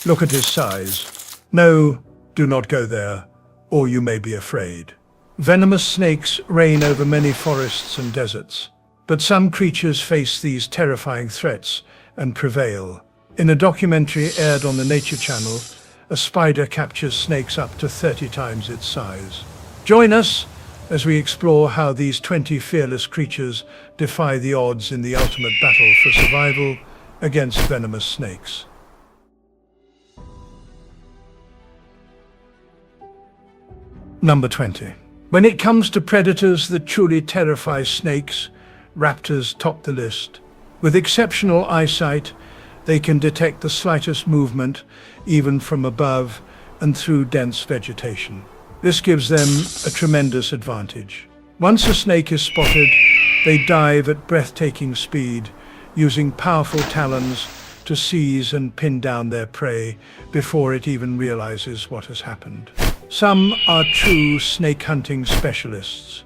Look at his size. No, do not go there, or you may be afraid. Venomous snakes reign over many forests and deserts, but some creatures face these terrifying threats and prevail. In a documentary aired on the Nature Channel, a spider captures snakes up to 30 times its size. Join us as we explore how these 20 fearless creatures defy the odds in the ultimate battle for survival against venomous snakes. Number 20. When it comes to predators that truly terrify snakes, raptors top the list. With exceptional eyesight, they can detect the slightest movement, even from above and through dense vegetation. This gives them a tremendous advantage. Once a snake is spotted, they dive at breathtaking speed, using powerful talons to seize and pin down their prey before it even realizes what has happened. Some are true snake hunting specialists.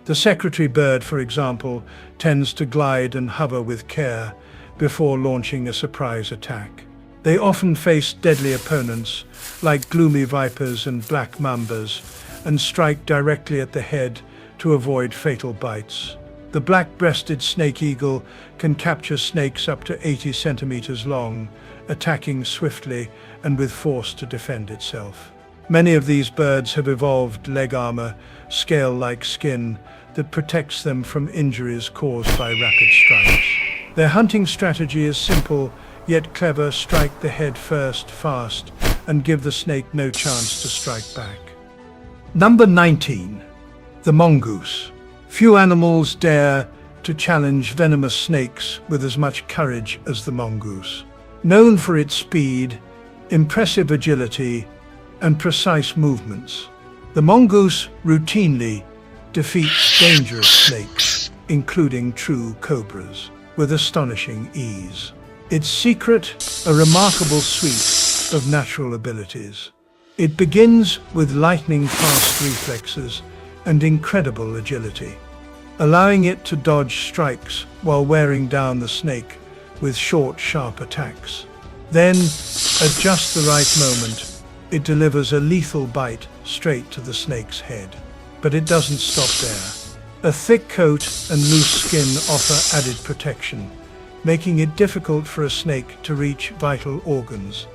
The secretary bird, for example, tends to glide and hover with care before launching a surprise attack. They often face deadly opponents, like gloomy vipers and black mambas, and strike directly at the head to avoid fatal bites. The black-breasted snake eagle can capture snakes up to 80 centimeters long, attacking swiftly and with force to defend itself. Many of these birds have evolved leg armor, scale-like skin, that protects them from injuries caused by rapid strikes. Their hunting strategy is simple, yet clever: strike the head first, fast, and give the snake no chance to strike back. Number 19. The mongoose. Few animals dare to challenge venomous snakes with as much courage as the mongoose. Known for its speed, impressive agility, and precise movements, the mongoose routinely defeats dangerous snakes, including true cobras, with astonishing ease. Its secret, a remarkable suite of natural abilities. It begins with lightning-fast reflexes and incredible agility, allowing it to dodge strikes while wearing down the snake with short, sharp attacks. Then, at just the right moment, it delivers a lethal bite straight to the snake's head. But it doesn't stop there. A thick coat and loose skin offer added protection, making it difficult for a snake to reach vital organs.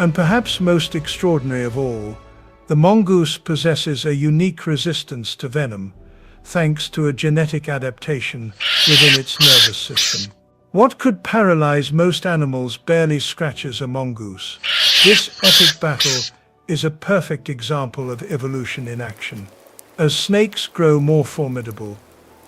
And perhaps most extraordinary of all, the mongoose possesses a unique resistance to venom, thanks to a genetic adaptation within its nervous system. What could paralyze most animals barely scratches a mongoose. This epic battle is a perfect example of evolution in action. As snakes grow more formidable,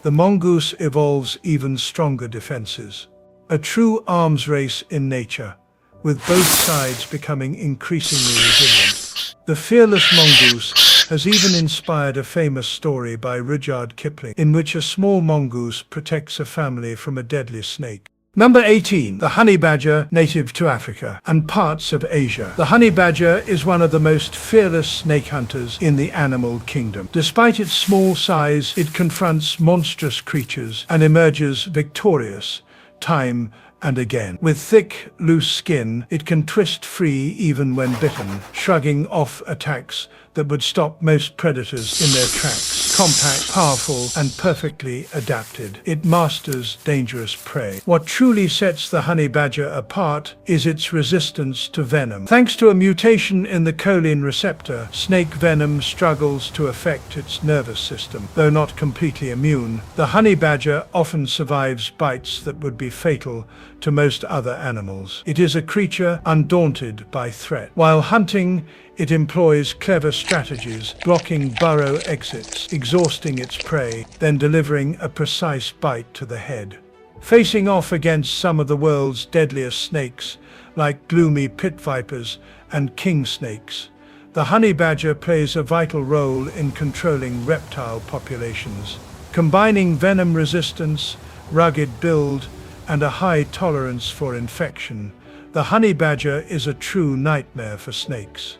the mongoose evolves even stronger defenses. A true arms race in nature, with both sides becoming increasingly resilient. The fearless mongoose has even inspired a famous story by Rudyard Kipling, in which a small mongoose protects a family from a deadly snake. Number 18. The honey badger, native to Africa and parts of Asia. The honey badger is one of the most fearless snake hunters in the animal kingdom. Despite its small size, it confronts monstrous creatures and emerges victorious time and again. With thick, loose skin, it can twist free even when bitten, shrugging off attacks that would stop most predators in their tracks. Compact, powerful, and perfectly adapted, it masters dangerous prey. What truly sets the honey badger apart is its resistance to venom. Thanks to a mutation in the choline receptor, snake venom struggles to affect its nervous system. Though not completely immune, the honey badger often survives bites that would be fatal to most other animals. It is a creature undaunted by threat. While hunting, it employs clever strategies, blocking burrow exits, exhausting its prey, then delivering a precise bite to the head. Facing off against some of the world's deadliest snakes, like gloomy pit vipers and king snakes, the honey badger plays a vital role in controlling reptile populations. Combining venom resistance, rugged build, and a high tolerance for infection, the honey badger is a true nightmare for snakes.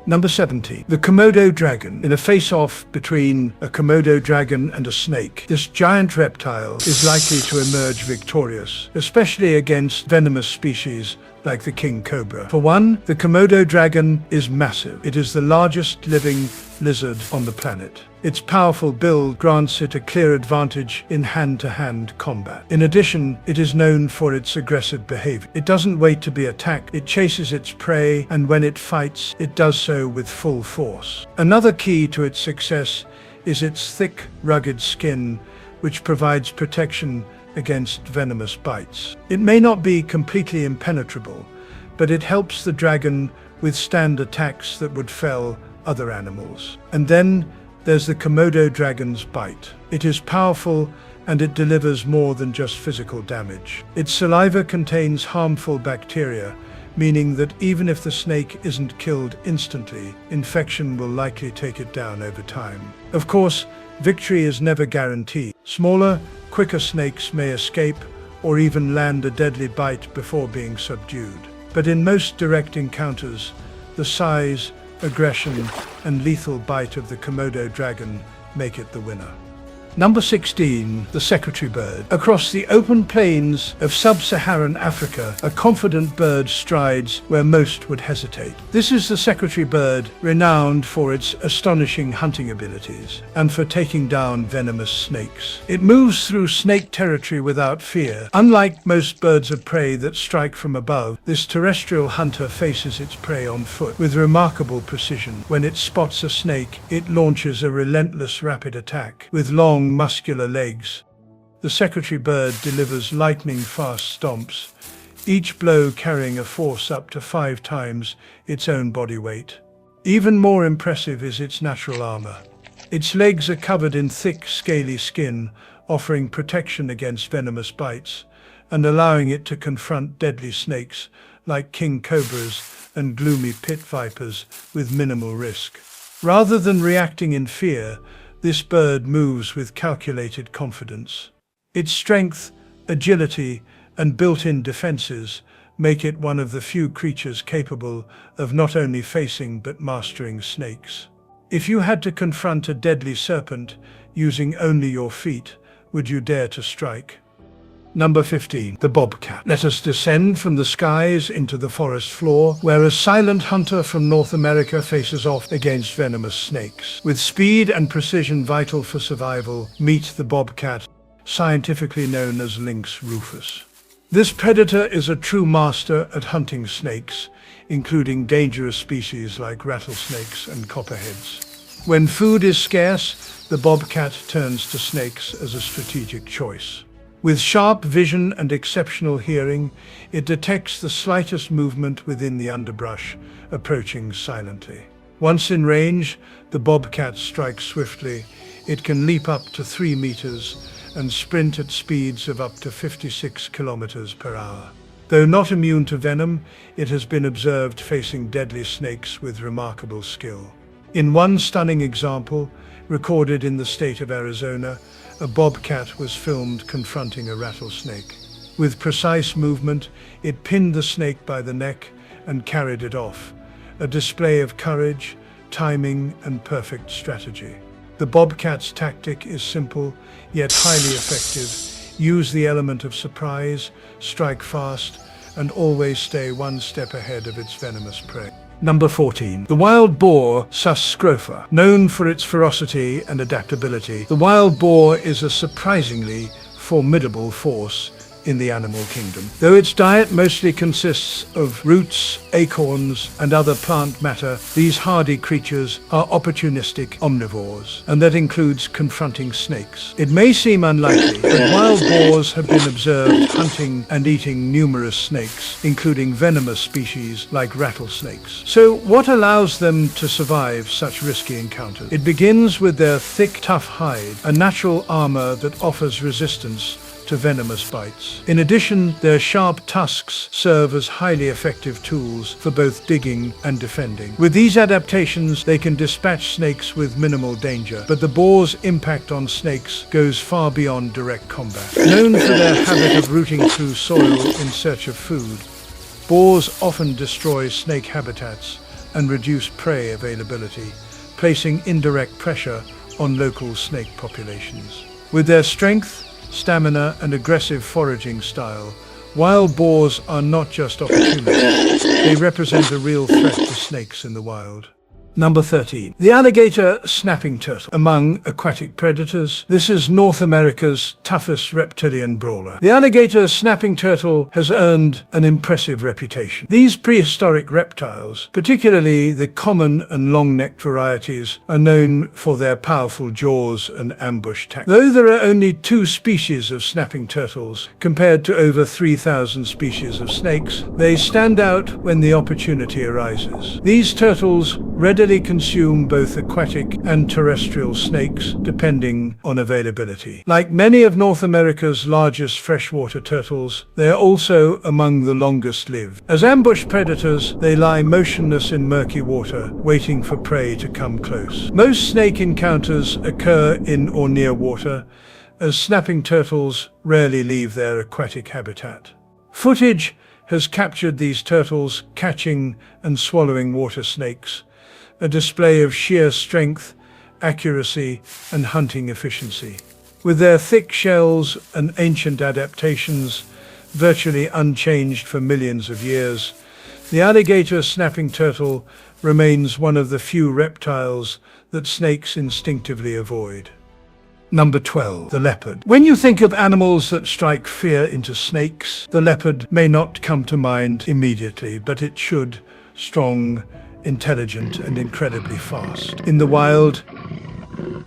Number 70. The Komodo Dragon. In a face-off between a Komodo dragon and a snake, this giant reptile is likely to emerge victorious, especially against venomous species like the king cobra. For one, the Komodo dragon is massive. It is the largest living lizard on the planet. Its powerful build grants it a clear advantage in hand-to-hand combat. In addition, it is known for its aggressive behavior. It doesn't wait to be attacked. It chases its prey, and when it fights, it does so with full force. Another key to its success is its thick, rugged skin, which provides protection against venomous bites. It may not be completely impenetrable, but it helps the dragon withstand attacks that would fell other animals. And then there's the Komodo dragon's bite. It is powerful and it delivers more than just physical damage. Its saliva contains harmful bacteria, meaning that even if the snake isn't killed instantly, infection will likely take it down over time. Of course, victory is never guaranteed. Smaller, quicker snakes may escape or even land a deadly bite before being subdued. But in most direct encounters, the size, aggression, and lethal bite of the Komodo dragon make it the winner. Number 16, the secretary bird. Across the open plains of sub-Saharan Africa, a confident bird strides where most would hesitate. This is the secretary bird, renowned for its astonishing hunting abilities and for taking down venomous snakes. It moves through snake territory without fear. Unlike most birds of prey that strike from above, this terrestrial hunter faces its prey on foot with remarkable precision. When it spots a snake, it launches a relentless, rapid attack with long, muscular legs. The secretary bird delivers lightning-fast stomps, each blow carrying a force up to 5 times its own body weight. Even more impressive is its natural armor. Its legs are covered in thick, scaly skin, offering protection against venomous bites and allowing it to confront deadly snakes like king cobras and gloomy pit vipers with minimal risk. Rather than reacting in fear, this bird moves with calculated confidence. Its strength, agility, and built-in defenses make it one of the few creatures capable of not only facing but mastering snakes. If you had to confront a deadly serpent using only your feet, would you dare to strike? Number 15, the bobcat. Let us descend from the skies into the forest floor, where a silent hunter from North America faces off against venomous snakes. With speed and precision vital for survival, meet the bobcat, scientifically known as Lynx rufus. This predator is a true master at hunting snakes, including dangerous species like rattlesnakes and copperheads. When food is scarce, the bobcat turns to snakes as a strategic choice. With sharp vision and exceptional hearing, it detects the slightest movement within the underbrush, approaching silently. Once in range, the bobcat strikes swiftly. It can leap up to 3 meters and sprint at speeds of up to 56 kilometers per hour. Though not immune to venom, it has been observed facing deadly snakes with remarkable skill. In one stunning example, recorded in the state of Arizona, a bobcat was filmed confronting a rattlesnake. With precise movement, it pinned the snake by the neck and carried it off, a display of courage, timing, and perfect strategy. The bobcat's tactic is simple, yet highly effective. Use the element of surprise, strike fast, and always stay one step ahead of its venomous prey. Number 14. The wild boar, Sus scrofa. Known for its ferocity and adaptability, the wild boar is a surprisingly formidable force in the animal kingdom. Though its diet mostly consists of roots, acorns, and other plant matter, these hardy creatures are opportunistic omnivores, and that includes confronting snakes. It may seem unlikely, but wild boars have been observed hunting and eating numerous snakes, including venomous species like rattlesnakes. So what allows them to survive such risky encounters? It begins with their thick, tough hide, a natural armor that offers resistance to venomous bites. In addition, their sharp tusks serve as highly effective tools for both digging and defending. With these adaptations, they can dispatch snakes with minimal danger, but the boar's impact on snakes goes far beyond direct combat. Known for their habit of rooting through soil in search of food, boars often destroy snake habitats and reduce prey availability, placing indirect pressure on local snake populations. With their strength, stamina, and aggressive foraging style, Wild boars are not just opportunists, they represent a real threat to snakes in the wild. Number 13. The alligator snapping turtle. Among aquatic predators, this is North America's toughest reptilian brawler. The alligator snapping turtle has earned an impressive reputation. These prehistoric reptiles, particularly the common and long-necked varieties, are known for their powerful jaws and ambush tactics. Though there are only 2 species of snapping turtles compared to over 3,000 species of snakes, they stand out when the opportunity arises. These turtles readily consume both aquatic and terrestrial snakes, depending on availability. Like many of North America's largest freshwater turtles, they are also among the longest lived. As ambush predators, they lie motionless in murky water, waiting for prey to come close. Most snake encounters occur in or near water, as snapping turtles rarely leave their aquatic habitat. Footage has captured these turtles catching and swallowing water snakes, a display of sheer strength, accuracy, and hunting efficiency. With their thick shells and ancient adaptations virtually unchanged for millions of years, the alligator snapping turtle remains one of the few reptiles that snakes instinctively avoid. Number 12. The leopard. When you think of animals that strike fear into snakes, the leopard may not come to mind immediately, but it should. Strong, intelligent, and incredibly fast. In the wild,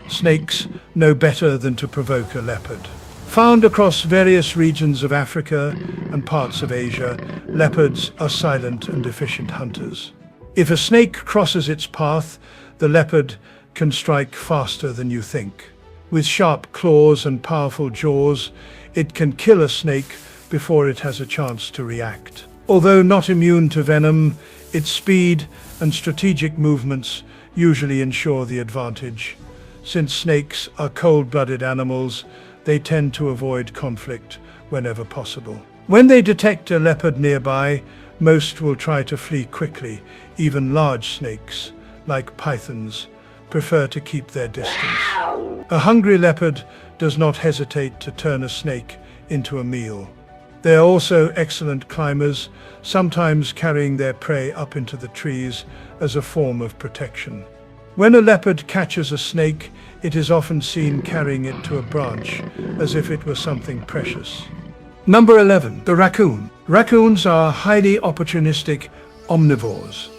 snakes know better than to provoke a leopard. Found across various regions of Africa and parts of Asia, leopards are silent and efficient hunters. If a snake crosses its path, the leopard can strike faster than you think. With sharp claws and powerful jaws, it can kill a snake before it has a chance to react. Although not immune to venom, its speed and strategic movements usually ensure the advantage. Since snakes are cold-blooded animals, they tend to avoid conflict whenever possible. When they detect a leopard nearby, most will try to flee quickly. Even large snakes, like pythons, prefer to keep their distance. A hungry leopard does not hesitate to turn a snake into a meal. They are also excellent climbers, sometimes carrying their prey up into the trees as a form of protection. When a leopard catches a snake, it is often seen carrying it to a branch, as if it were something precious. Number 11. The raccoon. Raccoons are highly opportunistic omnivores,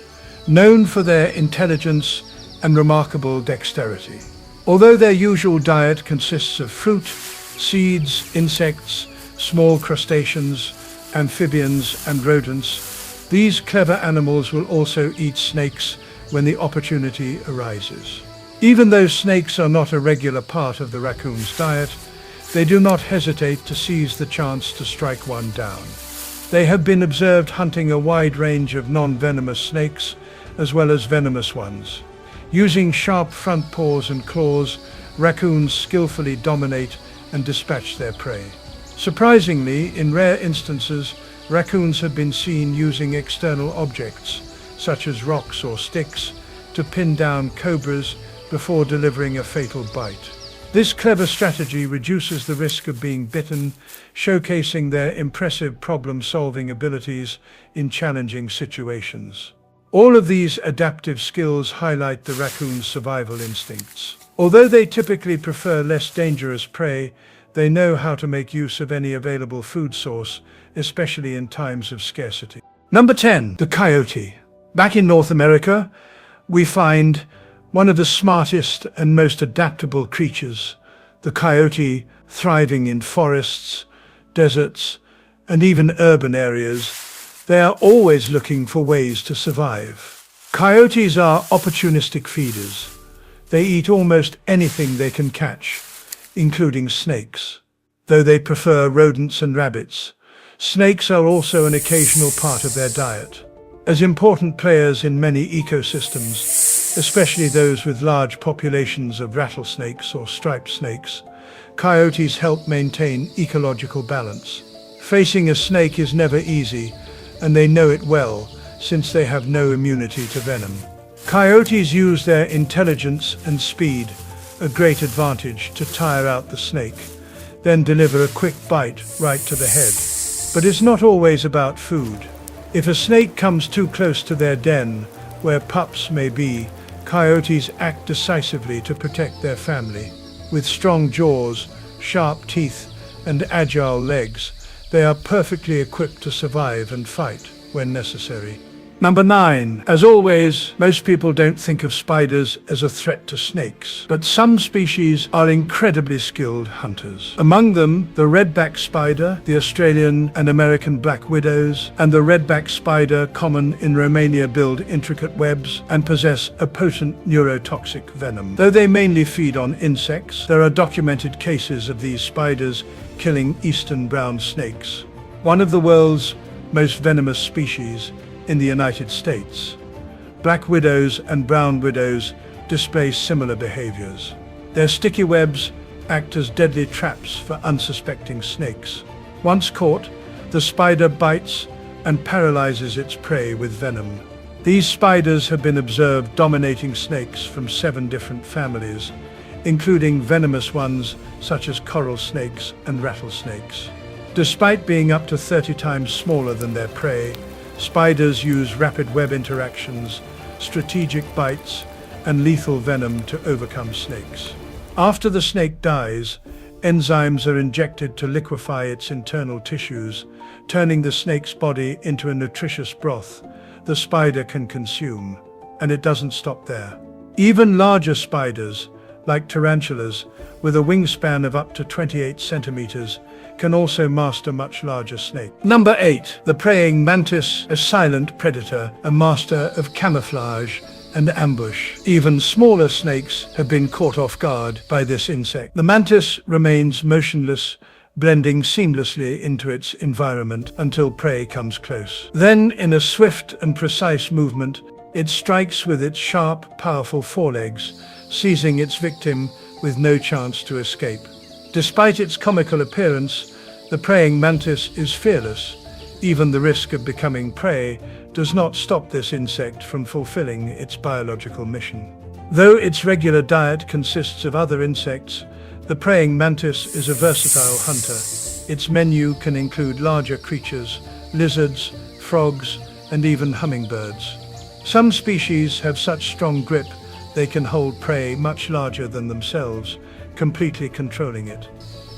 known for their intelligence and remarkable dexterity. Although their usual diet consists of fruit, seeds, insects, small crustaceans, amphibians, and rodents, these clever animals will also eat snakes when the opportunity arises. Even though snakes are not a regular part of the raccoon's diet, they do not hesitate to seize the chance to strike one down. They have been observed hunting a wide range of non-venomous snakes, as well as venomous ones. Using sharp front paws and claws, raccoons skillfully dominate and dispatch their prey. Surprisingly, in rare instances, raccoons have been seen using external objects, such as rocks or sticks, to pin down cobras before delivering a fatal bite. This clever strategy reduces the risk of being bitten, showcasing their impressive problem-solving abilities in challenging situations. All of these adaptive skills highlight the raccoon's survival instincts. Although they typically prefer less dangerous prey, they know how to make use of any available food source, especially in times of scarcity. Number 10. The coyote. Back in North America, we find one of the smartest and most adaptable creatures, the coyote, thriving in forests, deserts, and even urban areas. They are always looking for ways to survive. Coyotes are opportunistic feeders. They eat almost anything they can catch, including snakes. Though they prefer rodents and rabbits, snakes are also an occasional part of their diet. As important players in many ecosystems, especially those with large populations of rattlesnakes or striped snakes, coyotes help maintain ecological balance. Facing a snake is never easy, and they know it well, since they have no immunity to venom. Coyotes use their intelligence and speed, a great advantage, to tire out the snake, then deliver a quick bite right to the head. But it's not always about food. If a snake comes too close to their den, where pups may be, coyotes act decisively to protect their family. With strong jaws, sharp teeth, and agile legs, they are perfectly equipped to survive and fight when necessary. Number 9. As always, most people don't think of spiders as a threat to snakes, but some species are incredibly skilled hunters. Among them, the redback spider, the Australian and American black widows, and the redback spider, common in Romania, build intricate webs and possess a potent neurotoxic venom. Though they mainly feed on insects, there are documented cases of these spiders killing eastern brown snakes, one of the world's most venomous species in the United States. Black widows and brown widows display similar behaviors. Their sticky webs act as deadly traps for unsuspecting snakes. Once caught, the spider bites and paralyzes its prey with venom. These spiders have been observed dominating snakes from 7 different families, including venomous ones such as coral snakes and rattlesnakes. Despite being up to 30 times smaller than their prey, spiders use rapid web interactions, strategic bites, and lethal venom to overcome snakes. After the snake dies, enzymes are injected to liquefy its internal tissues, turning the snake's body into a nutritious broth the spider can consume. And it doesn't stop there. Even larger spiders, like tarantulas, with a wingspan of up to 28 centimeters, can also master much larger snakes. Number 8. The praying mantis, a silent predator, a master of camouflage and ambush. Even smaller snakes have been caught off guard by this insect. The mantis remains motionless, blending seamlessly into its environment until prey comes close. Then, in a swift and precise movement, it strikes with its sharp, powerful forelegs, seizing its victim with no chance to escape. Despite its comical appearance, the praying mantis is fearless. Even the risk of becoming prey does not stop this insect from fulfilling its biological mission. Though its regular diet consists of other insects, the praying mantis is a versatile hunter. Its menu can include larger creatures, lizards, frogs, and even hummingbirds. Some species have such strong grip they can hold prey much larger than themselves, completely controlling it.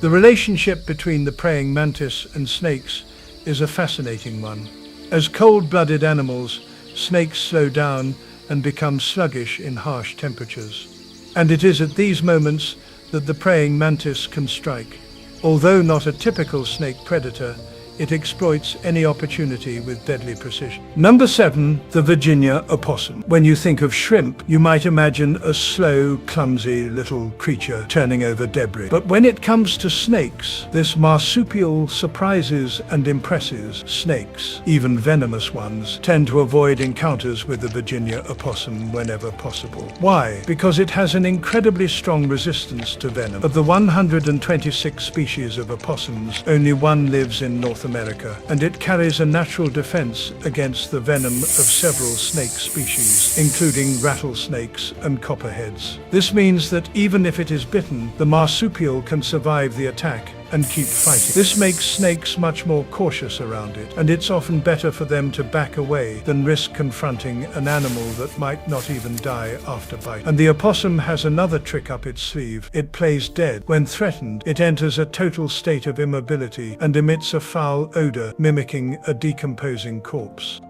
The relationship between the praying mantis and snakes is a fascinating one. As cold-blooded animals, snakes slow down and become sluggish in harsh temperatures. And it is at these moments that the praying mantis can strike. Although not a typical snake predator, it exploits any opportunity with deadly precision. Number 7. The Virginia opossum. When you think of shrimp, you might imagine a slow, clumsy little creature turning over debris. But when it comes to snakes, this marsupial surprises and impresses. Snakes, even venomous ones, tend to avoid encounters with the Virginia opossum whenever possible. Why? Because it has an incredibly strong resistance to venom. Of the 126 species of opossums, only one lives in North America, and it carries a natural defense against the venom of several snake species, including rattlesnakes and copperheads. This means that even if it is bitten, the marsupial can survive the attack and keep fighting. This makes snakes much more cautious around it, and it's often better for them to back away than risk confronting an animal that might not even die after biting. And the opossum has another trick up its sleeve. It plays dead. When threatened, it enters a total state of immobility and emits a foul odor, mimicking a decomposing corpse.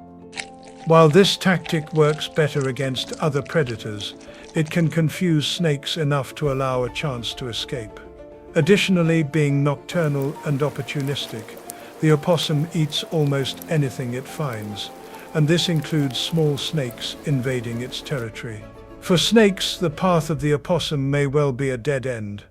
While this tactic works better against other predators, it can confuse snakes enough to allow a chance to escape. Additionally, being nocturnal and opportunistic, the opossum eats almost anything it finds, and this includes small snakes invading its territory. For snakes, the path of the opossum may well be a dead end.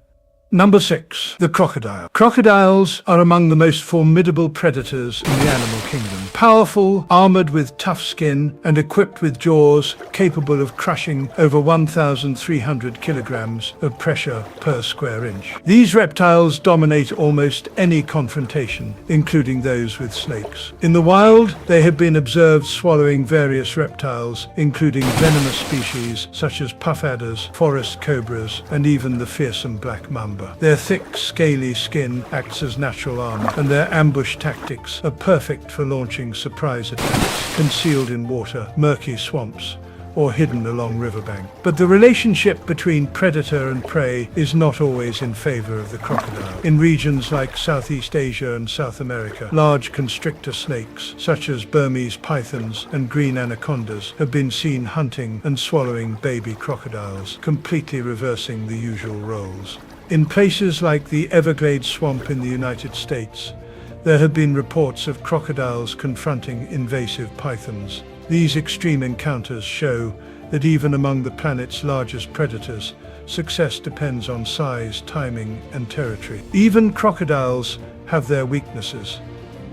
Number 6. The crocodile. Crocodiles are among the most formidable predators in the animal kingdom. Powerful, armored with tough skin, and equipped with jaws capable of crushing over 1,300 kilograms of pressure per square inch. These reptiles dominate almost any confrontation, including those with snakes. In the wild, they have been observed swallowing various reptiles, including venomous species such as puff adders, forest cobras, and even the fearsome black mamba. Their thick, scaly skin acts as natural armor, and their ambush tactics are perfect for launching surprise attacks, concealed in water, murky swamps, or hidden along riverbank. But the relationship between predator and prey is not always in favor of the crocodile. In regions like Southeast Asia and South America, large constrictor snakes, such as Burmese pythons and green anacondas, have been seen hunting and swallowing baby crocodiles, completely reversing the usual roles. In places like the Everglades swamp in the United States, there have been reports of crocodiles confronting invasive pythons. These extreme encounters show that even among the planet's largest predators, success depends on size, timing, and territory. Even crocodiles have their weaknesses.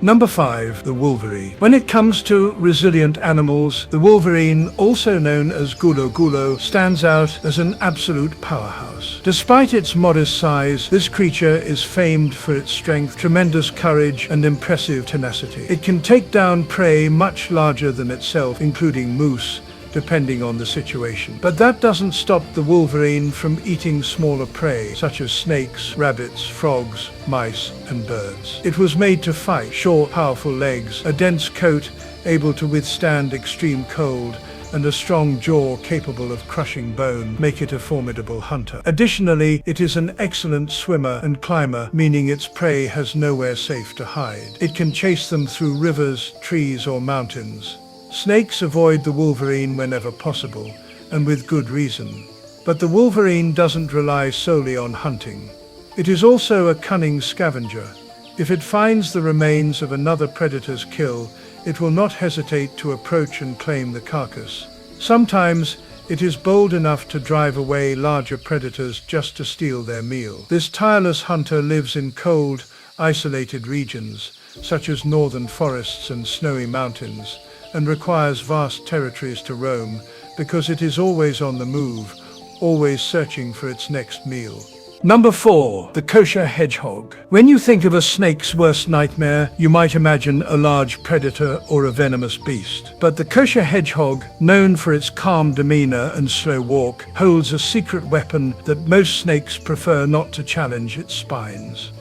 Number 5, the wolverine. When it comes to resilient animals, the wolverine, also known as gulo, stands out as an absolute powerhouse. Despite its modest size, this creature is famed for its strength, tremendous courage, and impressive tenacity. It can take down prey much larger than itself, including moose, depending on the situation. But that doesn't stop the wolverine from eating smaller prey, such as snakes, rabbits, frogs, mice, and birds. It was made to fight. Short, powerful legs, a dense coat able to withstand extreme cold, and a strong jaw capable of crushing bone make it a formidable hunter. Additionally, it is an excellent swimmer and climber, meaning its prey has nowhere safe to hide. It can chase them through rivers, trees, or mountains. Snakes avoid the wolverine whenever possible, and with good reason. But the wolverine doesn't rely solely on hunting. It is also a cunning scavenger. If it finds the remains of another predator's kill, it will not hesitate to approach and claim the carcass. Sometimes, it is bold enough to drive away larger predators just to steal their meal. This tireless hunter lives in cold, isolated regions, such as northern forests and snowy mountains, and requires vast territories to roam because it is always on the move, always searching for its next meal. Number 4, the kosher hedgehog. When you think of a snake's worst nightmare, you might imagine a large predator or a venomous beast. But the kosher hedgehog, known for its calm demeanor and slow walk, holds a secret weapon that most snakes prefer not to challenge: its spines.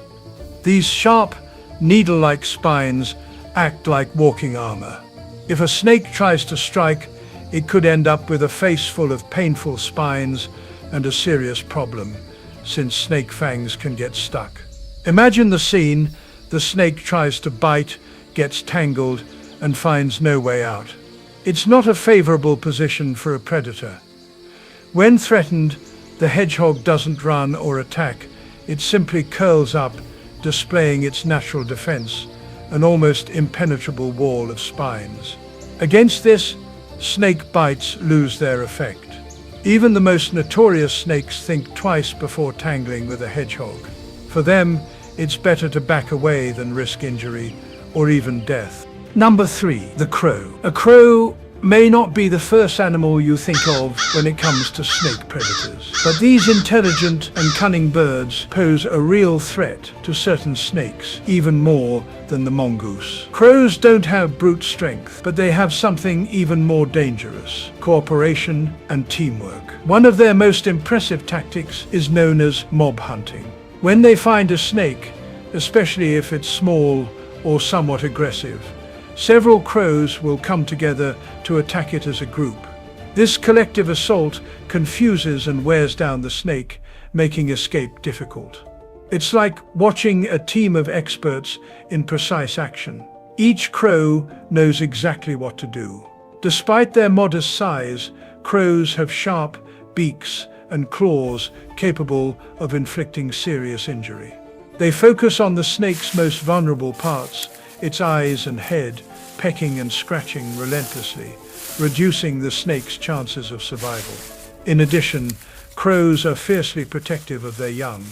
These sharp, needle-like spines act like walking armor. If a snake tries to strike, it could end up with a face full of painful spines and a serious problem, since snake fangs can get stuck. Imagine the scene: the snake tries to bite, gets tangled, and finds no way out. It's not a favorable position for a predator. When threatened, the hedgehog doesn't run or attack. It simply curls up, displaying its natural defense, an almost impenetrable wall of spines. Against this, snake bites lose their effect. Even the most notorious snakes think twice before tangling with a hedgehog. For them, it's better to back away than risk injury or even death. Number 3, the crow. A crow may not be the first animal you think of when it comes to snake predators, but these intelligent and cunning birds pose a real threat to certain snakes, even more than the mongoose. Crows don't have brute strength, but they have something even more dangerous: cooperation and teamwork. One of their most impressive tactics is known as mob hunting. When they find a snake, especially if it's small or somewhat aggressive, several crows will come together to attack it as a group. This collective assault confuses and wears down the snake, making escape difficult. It's like watching a team of experts in precise action. Each crow knows exactly what to do. Despite their modest size, crows have sharp beaks and claws capable of inflicting serious injury. They focus on the snake's most vulnerable parts, its eyes and head, pecking and scratching relentlessly, reducing the snake's chances of survival. In addition, crows are fiercely protective of their young.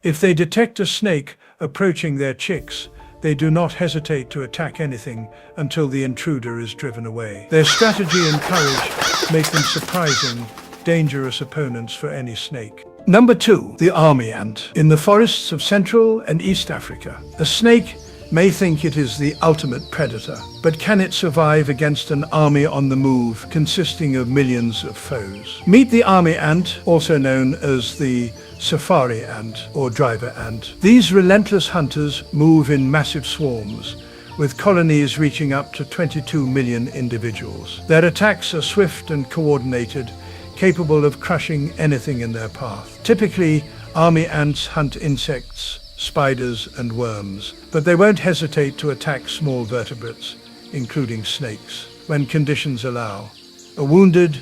If they detect a snake approaching their chicks, They do not hesitate to attack anything until the intruder is driven away. Their strategy and courage make them surprising, dangerous opponents for any snake. Number 2, the army ant. In the forests of Central and East Africa, a snake may think it is the ultimate predator, but can it survive against an army on the move consisting of millions of foes? Meet the army ant, also known as the safari ant or driver ant. These relentless hunters move in massive swarms, with colonies reaching up to 22 million individuals. Their attacks are swift and coordinated, capable of crushing anything in their path. Typically, army ants hunt insects, spiders and worms, but they won't hesitate to attack small vertebrates, including snakes, when conditions allow. A wounded,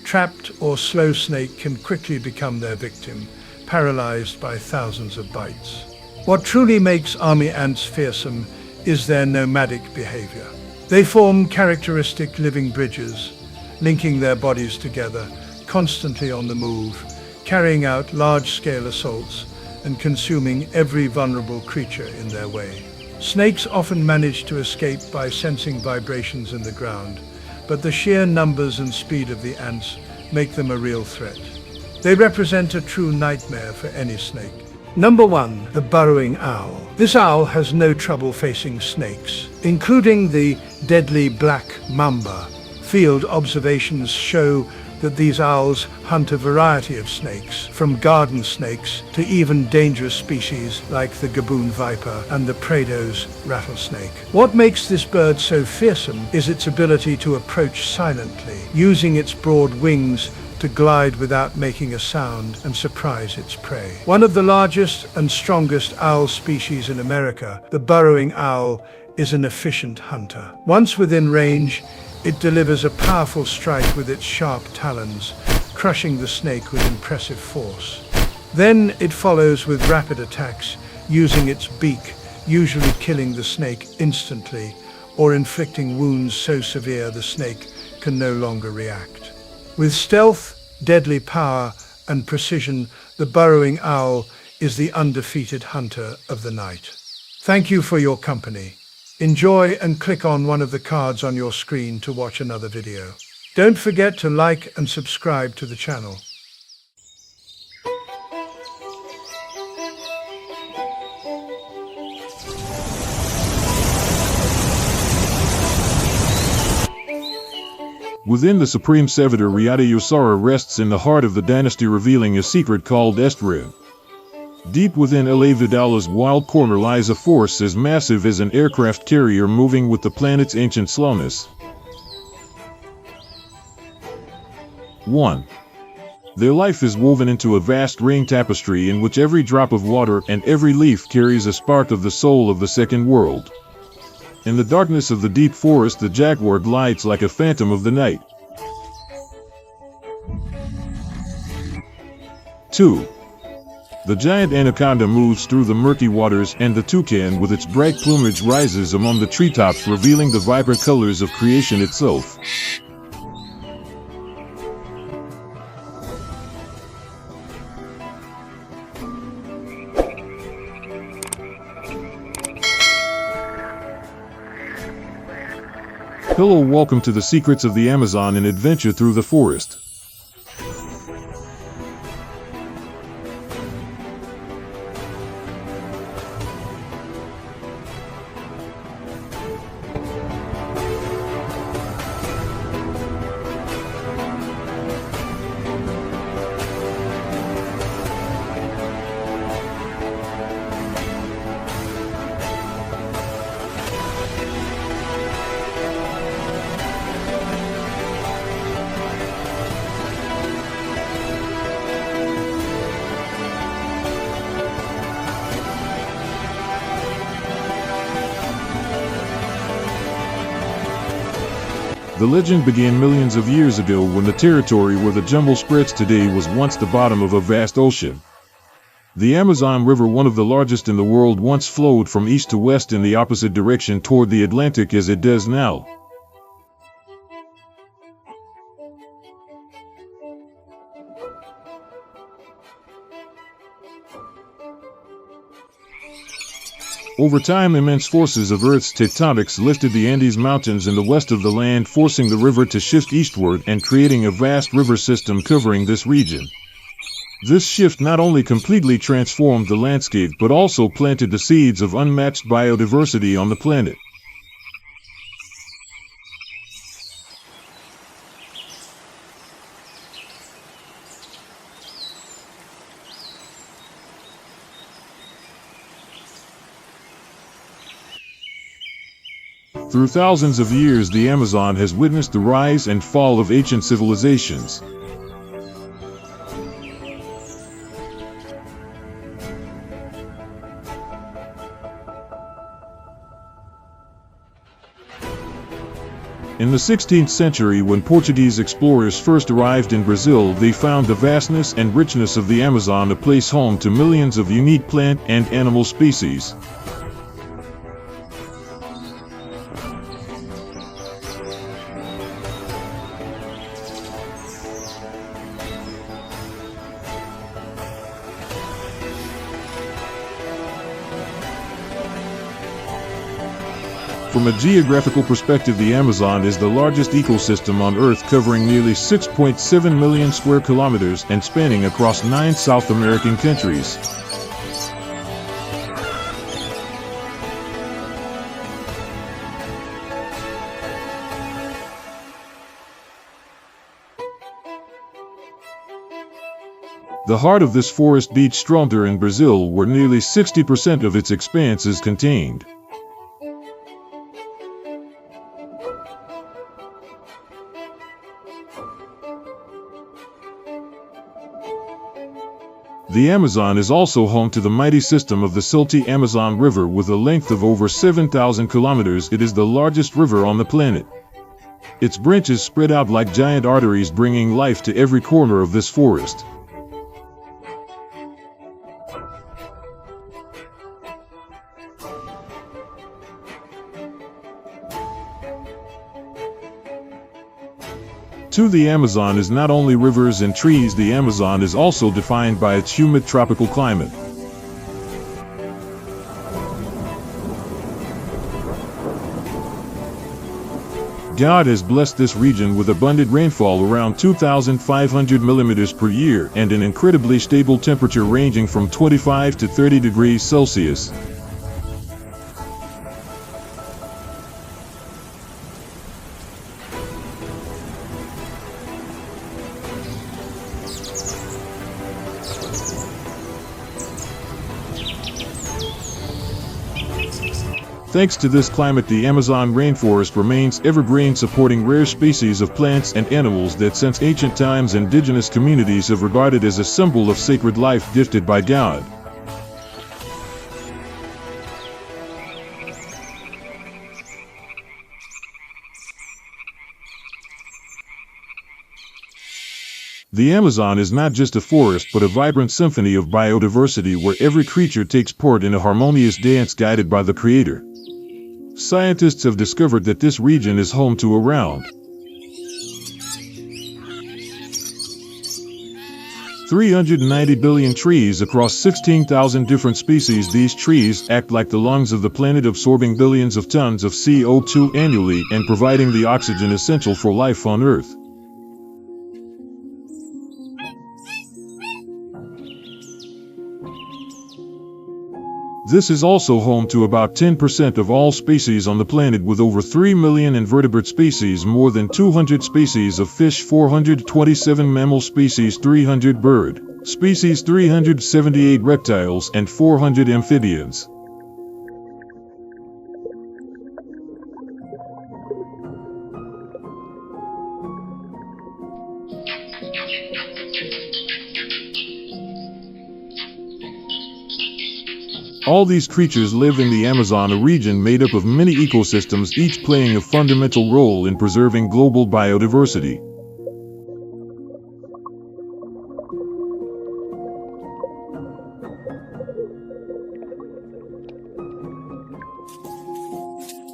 trapped or slow snake can quickly become their victim, paralyzed by thousands of bites. What truly makes army ants fearsome is their nomadic behavior. They form characteristic living bridges, linking their bodies together, constantly on the move, carrying out large-scale assaults and consuming every vulnerable creature in their way. Snakes often manage to escape by sensing vibrations in the ground, but the sheer numbers and speed of the ants make them a real threat. They represent a true nightmare for any snake. Number 1, the burrowing owl. This owl has no trouble facing snakes, including the deadly black mamba. Field observations show that these owls hunt a variety of snakes, from garden snakes to even dangerous species like the gaboon viper and the Prado's rattlesnake. What makes this bird so fearsome is its ability to approach silently, using its broad wings to glide without making a sound and surprise its prey. One of the largest and strongest owl species in America, the burrowing owl is an efficient hunter. Once within range, it delivers a powerful strike with its sharp talons, crushing the snake with impressive force. Then it follows with rapid attacks, using its beak, usually killing the snake instantly, or inflicting wounds so severe the snake can no longer react. With stealth, deadly power, and precision, the burrowing owl is the undefeated hunter of the night. Thank you for your company. Enjoy and click on one of the cards on your screen to watch another video. Don't forget to like and subscribe to the channel. Within the supreme servitor Riata Yosara rests in the heart of the dynasty, revealing a secret called Estrid. Deep within L.A. Vidala's wild corner lies a force as massive as an aircraft carrier, moving with the planet's ancient slowness. 1. Their life is woven into a vast rain tapestry in which every drop of water and every leaf carries a spark of the soul of the second world. In the darkness of the deep forest, the jaguar glides like a phantom of the night. 2. The giant anaconda moves through the murky waters, and the toucan with its bright plumage rises among the treetops, revealing the vibrant colors of creation itself. Hello, welcome to the secrets of the Amazon, an adventure through the forest. The legend began millions of years ago, when the territory where the jungle spreads today was once the bottom of a vast ocean. The Amazon River, one of the largest in the world, once flowed from east to west in the opposite direction toward the Atlantic as it does now. Over time, immense forces of Earth's tectonics lifted the Andes Mountains in the west of the land, forcing the river to shift eastward and creating a vast river system covering this region. This shift not only completely transformed the landscape but also planted the seeds of unmatched biodiversity on the planet. Through thousands of years, the Amazon has witnessed the rise and fall of ancient civilizations. In the 16th century, when Portuguese explorers first arrived in Brazil, they found the vastness and richness of the Amazon a place home to millions of unique plant and animal species. From a geographical perspective, the Amazon is the largest ecosystem on Earth, covering nearly 6.7 million square kilometers and spanning across 9 South American countries. The heart of this forest beach stronger in Brazil, where nearly 60% of its expanse is contained. The Amazon is also home to the mighty system of the Silty Amazon River with a length of over 7,000 kilometers. It is the largest river on the planet. Its branches spread out like giant arteries, bringing life to every corner of this forest. To the Amazon is not only rivers and trees, the Amazon is also defined by its humid tropical climate. God has blessed this region with abundant rainfall, around 2,500 millimeters per year, and an incredibly stable temperature ranging from 25 to 30 degrees Celsius. Thanks to this climate, the Amazon rainforest remains evergreen, supporting rare species of plants and animals that since ancient times indigenous communities have regarded as a symbol of sacred life gifted by God. The Amazon is not just a forest but a vibrant symphony of biodiversity where every creature takes part in a harmonious dance guided by the Creator. Scientists have discovered that this region is home to around 390 billion trees across 16,000 different species. These trees act like the lungs of the planet, absorbing billions of tons of CO2 annually and providing the oxygen essential for life on Earth. This is also home to about 10% of all species on the planet, with over 3 million invertebrate species, more than 200 species of fish, 427 mammal species, 300 bird species, 378 reptiles, and 400 amphibians. All these creatures live in the Amazon, a region made up of many ecosystems, each playing a fundamental role in preserving global biodiversity.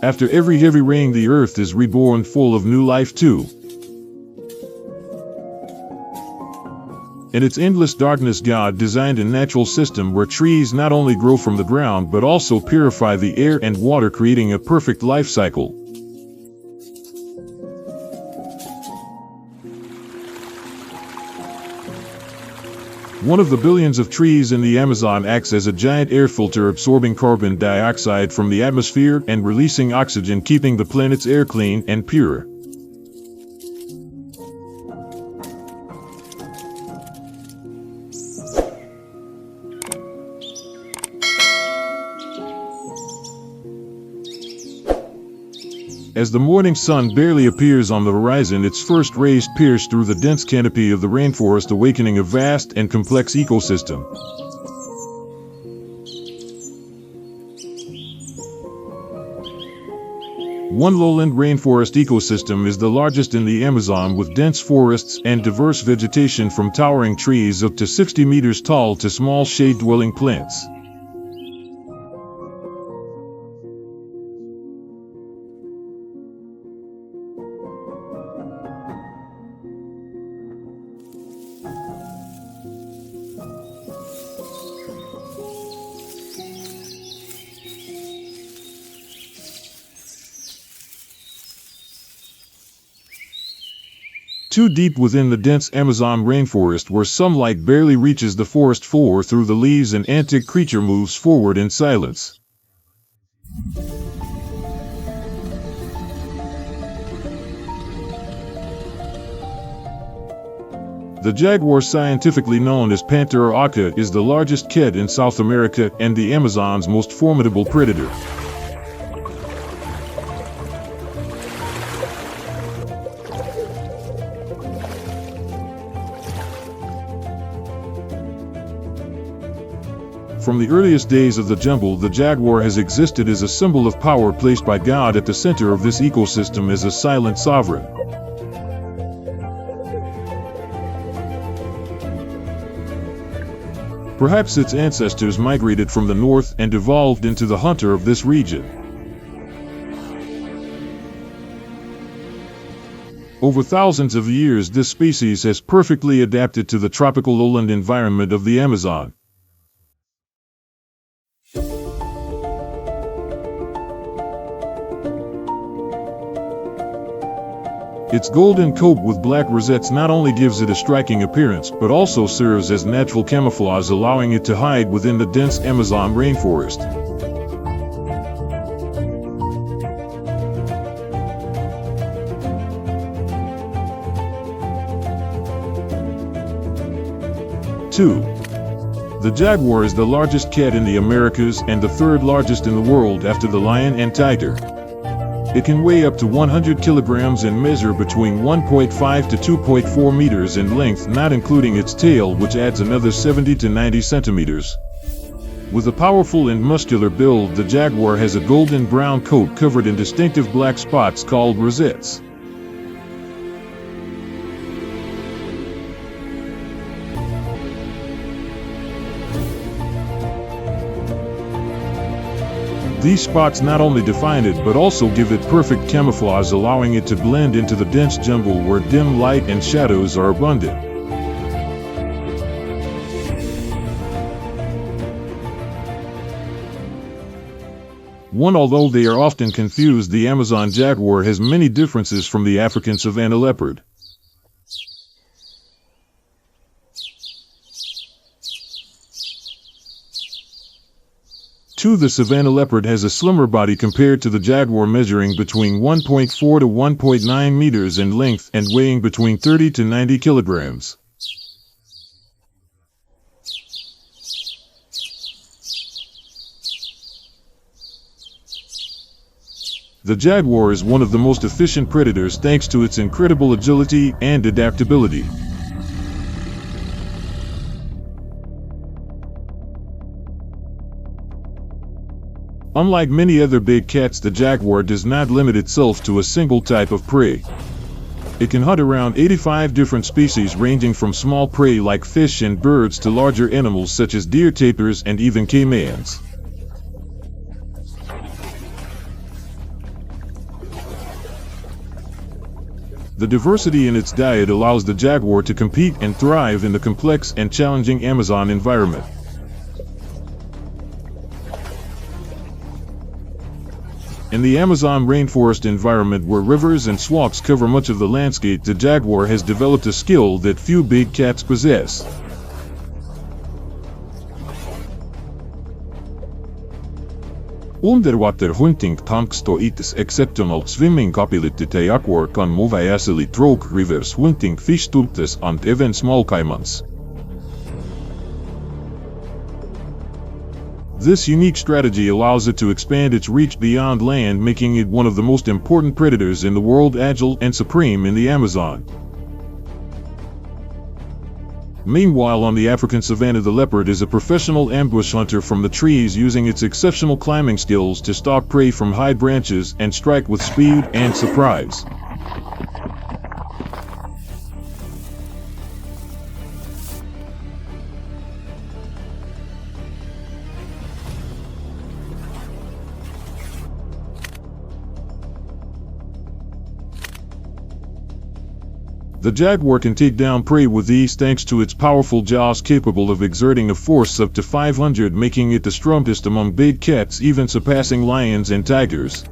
After every heavy rain, the earth is reborn full of new life too. In its endless darkness, God designed a natural system where trees not only grow from the ground but also purify the air and water, creating a perfect life cycle. One of the billions of trees in the Amazon acts as a giant air filter, absorbing carbon dioxide from the atmosphere and releasing oxygen, keeping the planet's air clean and pure. As the morning sun barely appears on the horizon, its first rays pierce through the dense canopy of the rainforest, awakening a vast and complex ecosystem. One lowland rainforest ecosystem is the largest in the Amazon, with dense forests and diverse vegetation from towering trees up to 60 meters tall to small shade-dwelling plants. Too deep within the dense Amazon rainforest, where sunlight barely reaches the forest floor through the leaves, an antic creature moves forward in silence. The jaguar, scientifically known as Panthera aqua, is the largest cat in South America and the Amazon's most formidable predator. From the earliest days of the jungle, the jaguar has existed as a symbol of power, placed by God at the center of this ecosystem as a silent sovereign. Perhaps its ancestors migrated from the north and evolved into the hunter of this region. Over thousands of years, this species has perfectly adapted to the tropical lowland environment of the Amazon. Its golden coat with black rosettes not only gives it a striking appearance, but also serves as natural camouflage, allowing it to hide within the dense Amazon rainforest. Two. The jaguar is the largest cat in the Americas and the third largest in the world after the lion and tiger. It can weigh up to 100 kilograms and measure between 1.5 to 2.4 meters in length, not including its tail, which adds another 70 to 90 centimeters. With a powerful and muscular build, the jaguar has a golden brown coat covered in distinctive black spots called rosettes. These spots not only define it but also give it perfect camouflage, allowing it to blend into the dense jungle where dim light and shadows are abundant. Although they are often confused, the Amazon jaguar has many differences from the African savanna leopard. 2. The savanna leopard has a slimmer body compared to the jaguar, measuring between 1.4 to 1.9 meters in length and weighing between 30 to 90 kilograms. The jaguar is one of the most efficient predators thanks to its incredible agility and adaptability. Unlike many other big cats, the jaguar does not limit itself to a single type of prey. It can hunt around 85 different species, ranging from small prey like fish and birds to larger animals such as deer, tapirs, and even caimans. The diversity in its diet allows the jaguar to compete and thrive in the complex and challenging Amazon environment. In the Amazon rainforest environment where rivers and swamps cover much of the landscape, the jaguar has developed a skill that few big cats possess. Underwater hunting thanks to its exceptional swimming ability, the jaguar can move easily through rivers hunting fish turtles and even small caimans. This unique strategy allows it to expand its reach beyond land, making it one of the most important predators in the world, agile and supreme in the Amazon. Meanwhile, on the African savanna, the leopard is a professional ambush hunter from the trees, using its exceptional climbing skills to stalk prey from high branches and strike with speed and surprise. The jaguar can take down prey with ease thanks to its powerful jaws capable of exerting a force up to 500, making it the strongest among big cats, even surpassing lions and tigers.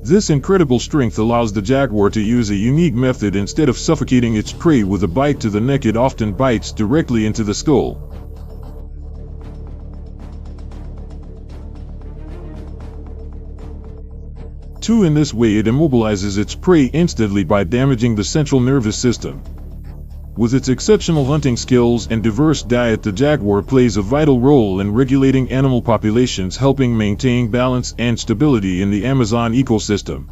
This incredible strength allows the jaguar to use a unique method. Instead of suffocating its prey with a bite to the neck, it often bites directly into the skull. In this way, it immobilizes its prey instantly by damaging the central nervous system. With its exceptional hunting skills and diverse diet, the jaguar plays a vital role in regulating animal populations, helping maintain balance and stability in the Amazon ecosystem.